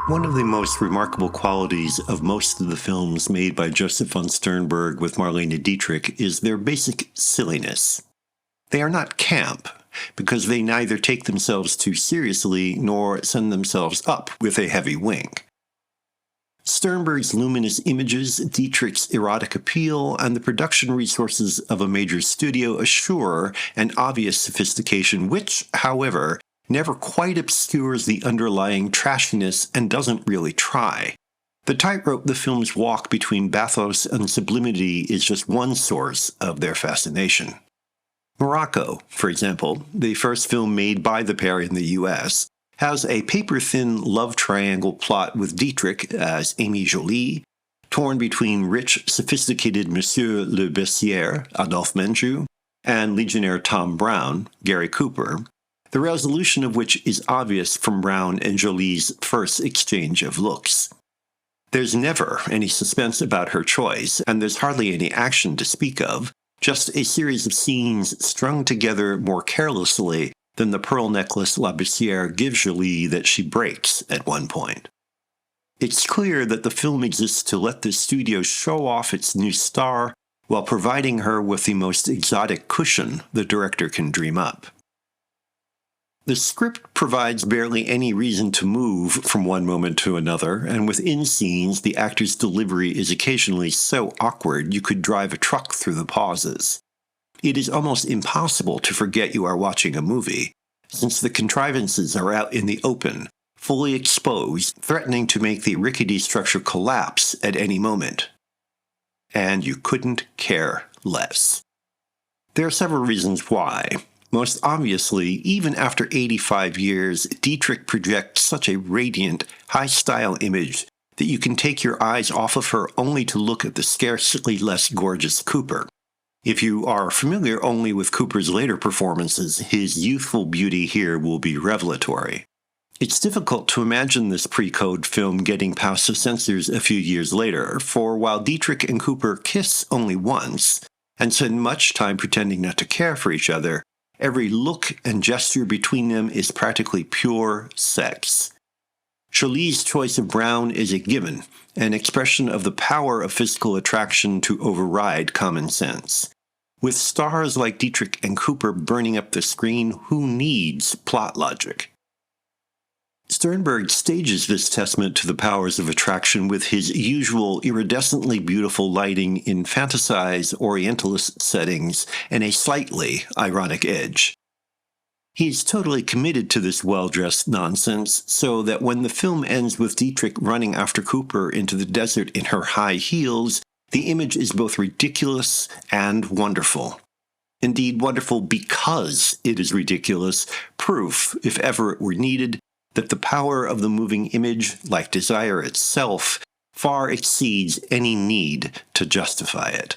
One of the most remarkable qualities of most of the films made by Joseph von Sternberg with Marlene Dietrich is their basic silliness. They are not camp, because they neither take themselves too seriously nor send themselves up with a heavy wing. Sternberg's luminous images, Dietrich's erotic appeal, and the production resources of a major studio assure an obvious sophistication which, however, never quite obscures the underlying trashiness and doesn't really try. The tightrope the films walk between bathos and sublimity is just one source of their fascination. Morocco, for example, the first film made by the pair in the US, has a paper-thin love triangle plot with Dietrich as Amy Jolie, torn between rich, sophisticated Monsieur le Bessière, Adolphe Menjou, and Legionnaire Tom Brown, Gary Cooper, the resolution of which is obvious from Brown and Jolie's first exchange of looks. There's never any suspense about her choice, and there's hardly any action to speak of, just a series of scenes strung together more carelessly than the pearl necklace La Bessière gives Jolie that she breaks at one point. It's clear that the film exists to let the studio show off its new star while providing her with the most exotic cushion the director can dream up. The script provides barely any reason to move from one moment to another, and within scenes, the actor's delivery is occasionally so awkward you could drive a truck through the pauses. It is almost impossible to forget you are watching a movie, since the contrivances are out in the open, fully exposed, threatening to make the rickety structure collapse at any moment. And you couldn't care less. There are several reasons why. Most obviously, even after 85 years, Dietrich projects such a radiant, high-style image that you can take your eyes off of her only to look at the scarcely less gorgeous Cooper. If you are familiar only with Cooper's later performances, his youthful beauty here will be revelatory. It's difficult to imagine this pre-code film getting past the censors a few years later, for while Dietrich and Cooper kiss only once, and spend much time pretending not to care for each other, every look and gesture between them is practically pure sex. Jolie's choice of Brown is a given, an expression of the power of physical attraction to override common sense. With stars like Dietrich and Cooper burning up the screen, who needs plot logic? Sternberg stages this testament to the powers of attraction with his usual iridescently beautiful lighting in fantasized Orientalist settings and a slightly ironic edge. He's totally committed to this well-dressed nonsense, so that when the film ends with Dietrich running after Cooper into the desert in her high heels, the image is both ridiculous and wonderful. Indeed, wonderful because it is ridiculous, proof, if ever it were needed, that the power of the moving image, like desire itself, far exceeds any need to justify it.